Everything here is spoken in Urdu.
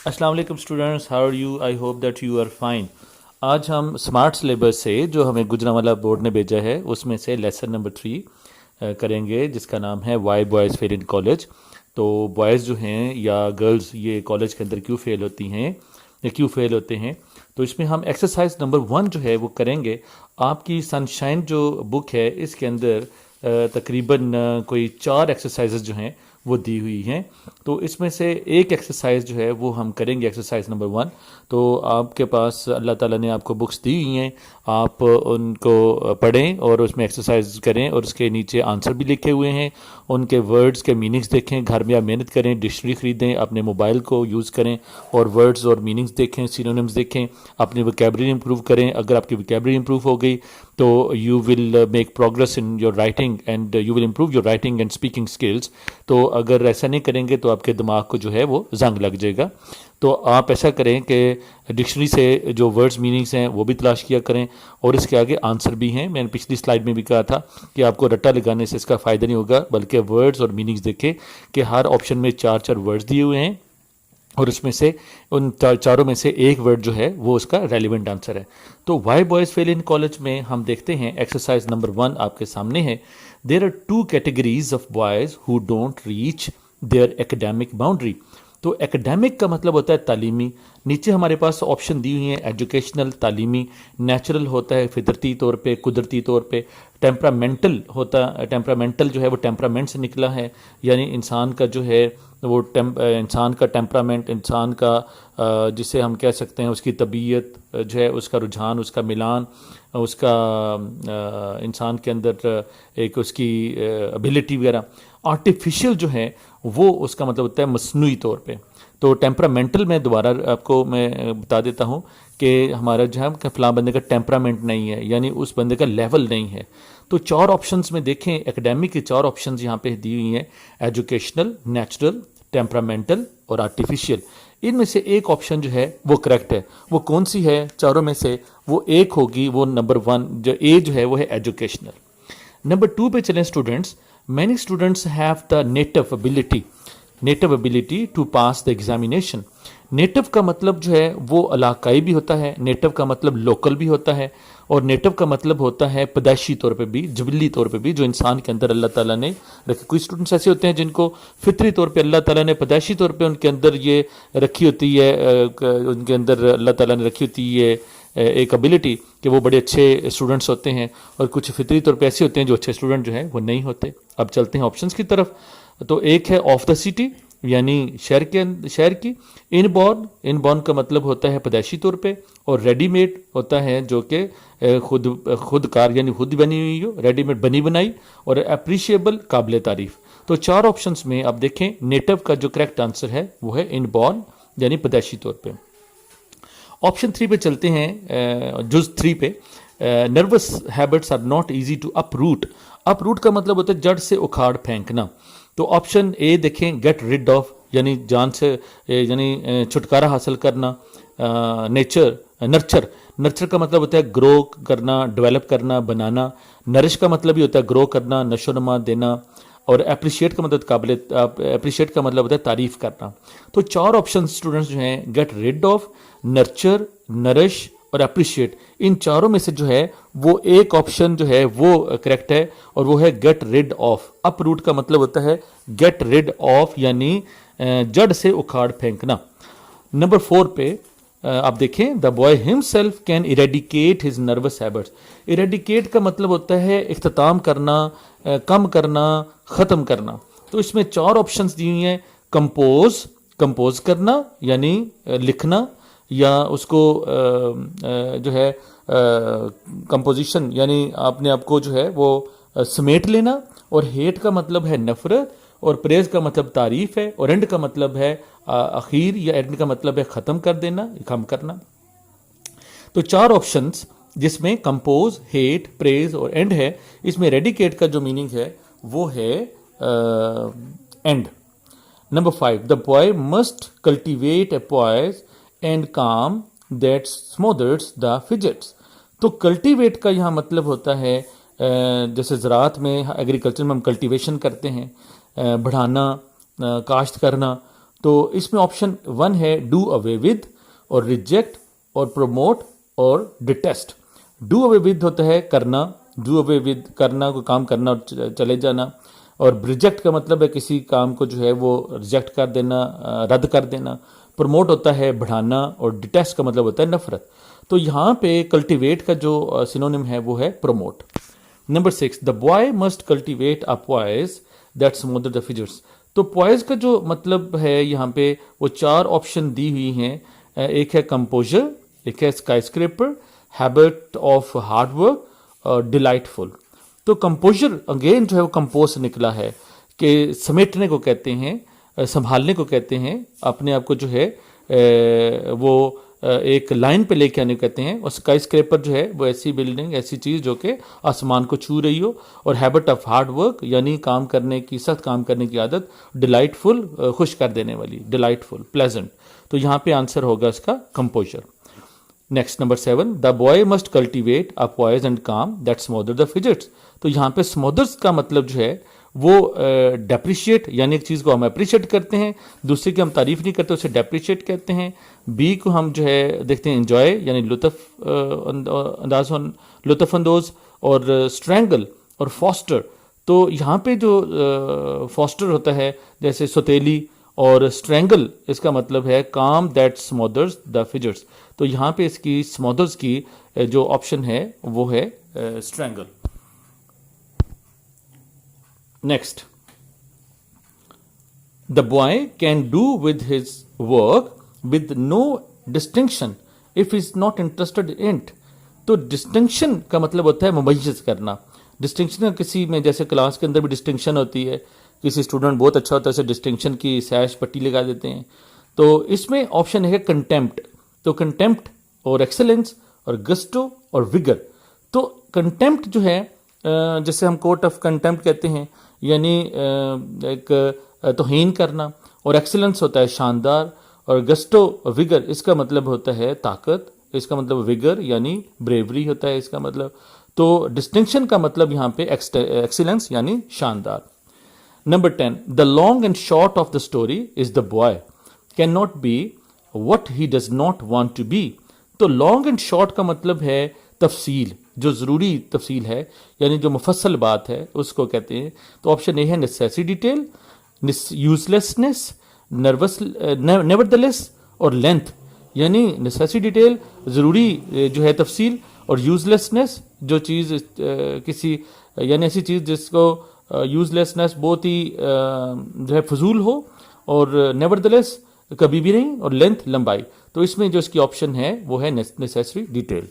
السلام علیکم students, how are you? I hope that you are fine. آج ہم اسمارٹ سلیبس سے جو ہمیں گجرانوالہ بورڈ نے بھیجا ہے اس میں سے لیسن نمبر 3 کریں گے، جس کا نام ہے why boys fail in college. تو بوائز جو ہیں یا گرلز یہ کالج کے اندر کیوں فیل ہوتی ہیں یا کیوں فیل ہوتے ہیں. تو اس میں ہم ایکسرسائز نمبر 1 جو ہے وہ کریں گے. آپ کی سن شائن جو بک ہے اس کے اندر تقریباً کوئی 4 ایکسرسائزز جو ہیں وہ دی ہوئی ہیں. تو اس میں سے ایک ایکسرسائز جو ہے وہ ہم کریں گے، ایکسرسائز نمبر 1. تو آپ کے پاس اللہ تعالیٰ نے آپ کو بکس دی ہوئی ہیں، آپ ان کو پڑھیں اور اس میں ایکسرسائز کریں، اور اس کے نیچے آنسر بھی لکھے ہوئے ہیں. ان کے ورڈز کے میننگز دیکھیں، گھر میں آپ محنت کریں، ڈکشنری خریدیں، اپنے موبائل کو یوز کریں اور ورڈز اور میننگز دیکھیں، سینونیمز دیکھیں، اپنی وکیبلری امپروو کریں. اگر آپ کی وکیبلری امپروو ہو گئی تو you will make progress in your writing and you will improve your writing and speaking skills. تو اگر ایسا نہیں کریں گے تو آپ کے دماغ کو جو ہے وہ زنگ لگ جائے گا. تو آپ ایسا کریں کہ ڈکشنری سے جو ورڈز میننگز ہیں وہ بھی تلاش کیا کریں، اور اس کے آگے آنسر بھی ہیں. میں نے پچھلی سلائیڈ میں بھی کہا تھا کہ آپ کو رٹا لگانے سے اس کا فائدہ نہیں ہوگا، بلکہ ورڈز اور میننگز دیکھیں کہ ہر آپشن میں 4 ورڈز دیے ہوئے ہیں، اور اس میں سے ان چاروں میں سے ایک ورڈ جو ہے وہ اس کا ریلیونٹ آنسر ہے. تو why boys fail in college میں ہم دیکھتے ہیں ایکسرسائز نمبر 1 آپ کے سامنے ہے. There are 2 categories of boys who don't reach their academic boundary. تو ایکڈیمک کا مطلب ہوتا ہے تعلیمی. نیچے ہمارے پاس آپشن دی ہوئی ہیں، ایجوکیشنل تعلیمی، نیچرل ہوتا ہے فطرتی طور پہ، قدرتی طور پہ، ٹیمپرامنٹل ہوتا ہے، ٹیمپرامنٹل جو ہے وہ ٹیمپرامنٹ سے نکلا ہے، یعنی انسان کا جو ہے وہ انسان کا ٹیمپرامنٹ، انسان کا جسے ہم کہہ سکتے ہیں اس کی طبیعت جو ہے، اس کا رجحان، اس کا ملان، اس کا انسان کے اندر ایک اس کی ابیلٹی وغیرہ. آرٹیفیشل جو ہے وہ اس کا مطلب ہوتا ہے مصنوعی طور پہ. تو ٹیمپرامنٹل میں دوبارہ آپ کو میں بتا دیتا ہوں کہ ہمارا جو ہے کہ فلاں بندے کا ٹیمپرامنٹ نہیں ہے، یعنی اس بندے کا لیول نہیں ہے. تو 4 آپشنز میں دیکھیں، ایکڈیمک کی 4 آپشنز یہاں پہ دی ہوئی ہیں، ایجوکیشنل، نیچرل، ٹیمپرامنٹل اور آرٹیفیشل. ان میں سے ایک آپشن جو ہے وہ کریکٹ ہے. وہ کون سی ہے چاروں میں سے؟ وہ ایک ہوگی، وہ نمبر 1 جو اے جو ہے وہ ہے ایجوکیشنل. نمبر 2 پہ چلیں students. Many students have the native ability to pass the examination. Native کا مطلب جو ہے وہ علاقائی بھی ہوتا ہے، نیٹو کا مطلب لوکل بھی ہوتا ہے، اور نیٹو کا مطلب ہوتا ہے پیدائشی طور پہ بھی، جبلی طور پہ بھی، جو انسان کے اندر اللہ تعالیٰ نے رکھی. کوئی اسٹوڈنٹس ایسے ہوتے ہیں جن کو فطری طور پہ اللہ تعالیٰ نے پیدائشی طور پہ ان کے اندر یہ رکھی ہوتی ہے، ان کے اندر اللہ تعالیٰ نے رکھی ہوتی ہے ایک ابیلٹی کہ وہ بڑے اچھے اسٹوڈنٹس ہوتے ہیں، اور کچھ فطری طور پہ ایسے ہوتے ہیں جو اچھے اسٹوڈنٹ جو ہیں وہ نہیں ہوتے. اب چلتے ہیں آپشنس کی طرف. تو ایک ہے آف دا سٹی، یعنی شہر کی. ان بورن کا مطلب ہوتا ہے پیدائشی طور پہ، اور ریڈی میڈ ہوتا ہے جو کہ خود کار، یعنی خود بنی ہوئی ہو، ریڈی میڈ بنی بنائی، اور اپریشیبل قابل تعریف. تو 4 آپشنس میں آپ دیکھیں نیٹو کا جو کریکٹ آنسر ہے وہ ہے ان بورن، یعنی پیدائشی طور پہ. آپشن 3 پہ چلتے ہیں، جز 3 پہ. Nervous habits are not easy to uproot. Uproot کا مطلب ہوتا ہے جڑ سے اکھاڑ پھینکنا. تو آپشن اے دیکھیں، گیٹ ریڈ آف، یعنی جان سے، یعنی چھٹکارا حاصل کرنا. نرچر کا مطلب ہوتا ہے گرو کرنا، ڈیولپ کرنا، بنانا. نرش کا مطلب ہی ہوتا ہے گرو کرنا، نشو نما دینا. اور اپریشیٹ کا مطلب ہوتا ہے تعریف کرنا. تو 4 آپشن اسٹوڈنٹس جو ہیں، get rid of, nurture, nourish اور اپریشیٹ، ان چاروں میں سے جو ہے وہ ایک آپشن جو ہے وہ کریکٹ ہے، اور وہ ہے get rid of. Uproot کا مطلب ہوتا ہے گیٹ ریڈ آف، یعنی جڑ سے اکھاڑ پھینکنا. نمبر 4 پہ آپ دیکھیں، دا بوائے ہم self can eradicate his nervous habits. Eradicate کا مطلب ہوتا ہے اختتام کرنا، کم کرنا، ختم کرنا. تو اس میں 4 آپشنز دی ہوئی ہیں. کمپوز کرنا، یعنی لکھنا، یا اس کو جو ہے کمپوزیشن، یعنی اپنے آپ کو جو ہے وہ سمیٹ لینا. اور ہیٹ کا مطلب ہے نفرت، اور پریز کا مطلب تعریف ہے، اور اینڈ کا مطلب ہے اخیر، یا اینڈ کا مطلب ہے ختم کر دینا، کم کرنا. تو 4 آپشنز جس میں کمپوز، ہیٹ، پریز اور اینڈ ہے. اس میں ریڈیکیٹ کا جو میننگ ہے وہ ہے and. Number 5، the boy must cultivate a poise and calm that smothers the fidgets. تو کلٹیویٹ کا یہاں مطلب ہوتا ہے جیسے زراعت میں، ایگریکلچر میں ہم کلٹیویشن کرتے ہیں، بڑھانا، کاشت کرنا. تو اس میں آپشن 1 ہے ڈو اوے ود اور ریجیکٹ اور پروموٹ اور ڈیٹیسٹ. ڈو اوے ود ہوتا ہے کرنا, ڈو اوے ود کرنا, کوئی کام کرنا اور چلے جانا, اور ریجیکٹ کا مطلب ہے کسی کام کو جو ہے وہ ریجیکٹ کر دینا, رد کر دینا. پروموٹ ہوتا ہے بڑھانا, اور ڈیٹیسٹ کا مطلب ہوتا ہے نفرت. تو یہاں پہ کلٹیویٹ کا جو سینونیم ہے وہ ہے promote. Number 6, the boy must cultivate a poise that اسمودر the فجرس. تو پوائز کا جو مطلب ہے یہاں پہ وہ 4 آپشن دی ہوئی ہیں. ایک ہے کمپوزر, ایک ہے skyscraper, habit of hard work, delightful. تو کمپوزر اگین جو ہے وہ کمپوز سے نکلا ہے کہ سمیٹنے کو کہتے ہیں, سنبھالنے کو کہتے ہیں, اپنے آپ کو جو ہے وہ ایک لائن پہ لے کے آنے کو کہتے ہیں. اور اسکائی اسکریپر جو ہے وہ ایسی بلڈنگ, ایسی چیز جو کہ آسمان کو چھو رہی ہو. اور ہیبٹ آف ہارڈ ورک یعنی کام کرنے کی, سخت کام کرنے کی عادت. ڈیلائٹ فل خوش کر دینے والی, ڈیلائٹ فل, پلیزنٹ. تو یہاں پہ آنسر ہوگا اس کا composer. Next number 7, the boy must cultivate a poise and calm that اسمودر the fidgets. تو یہاں پہ اسمودرس کا مطلب جو ہے وہ ڈیپریشیٹ, یعنی ایک چیز کو ہم اپریشیٹ کرتے ہیں, دوسرے کی ہم تعریف نہیں کرتے, اسے ڈیپریشیٹ کہتے ہیں. بی کو ہم جو ہے دیکھتے ہیں انجوائے, یعنی لطف اندوز, اور اسٹرینگل اور فاسٹر. تو یہاں پہ جو فاسٹر ہوتا ہے جیسے سوتیلی, اور اسٹرینگل اس کا مطلب ہے کام دیٹ اسمودرز دا فجرس. تو یہاں پہ اس کی اسمودرز کی جو آپشن ہے وہ ہے strangle. Next, the boy can do with his work with no distinction if is not interested in it. تو ڈسٹنکشن کا مطلب ہوتا ہے ممیز کرنا. ڈسٹنکشن کسی میں, جیسے کلاس کے اندر بھی ڈسٹنکشن ہوتی ہے, کسی اسٹوڈنٹ بہت اچھا ہوتا ہے اسے ڈسٹنکشن کی سیش پٹی لگا دیتے ہیں. تو اس میں آپشن ہے کنٹیمپٹ. تو کنٹیمپٹ اور ایکسلنس اور گسٹو اور وگر. تو کنٹیمپٹ جو ہے جیسے ہم کوٹ آف کنٹیمپٹ کہتے ہیں, یعنی ایک توہین کرنا, اور ایکسلنس ہوتا ہے شاندار, اور گسٹو وگر اس کا مطلب ہوتا ہے طاقت, اس کا مطلب وگر یعنی بریوری ہوتا ہے اس کا مطلب. تو ڈسٹنکشن کا مطلب یہاں پہ ایکسلنس یعنی شاندار. Number 10, the long and short of the story is the boy can not be what he does not want to be. تو لانگ اینڈ شارٹ کا مطلب ہے تفصیل, جو ضروری تفصیل ہے, یعنی جو مفصل بات ہے اس کو کہتے ہیں. تو آپشن اے ہے necessary detail, uselessness, nevertheless, or length. یعنی نیسیسی ڈیٹیل ضروری جو ہے تفصیل, اور یوز لیسنس جو چیز کسی یعنی ایسی چیز جس کو یوز لیسنس بہت ہی جو ہے فضول ہو, اور نیور دا لیس کبھی بھی نہیں, اور لینتھ لمبائی. تو اس میں جو اس کی آپشن ہے وہ ہے نیسیسری ڈیٹیل.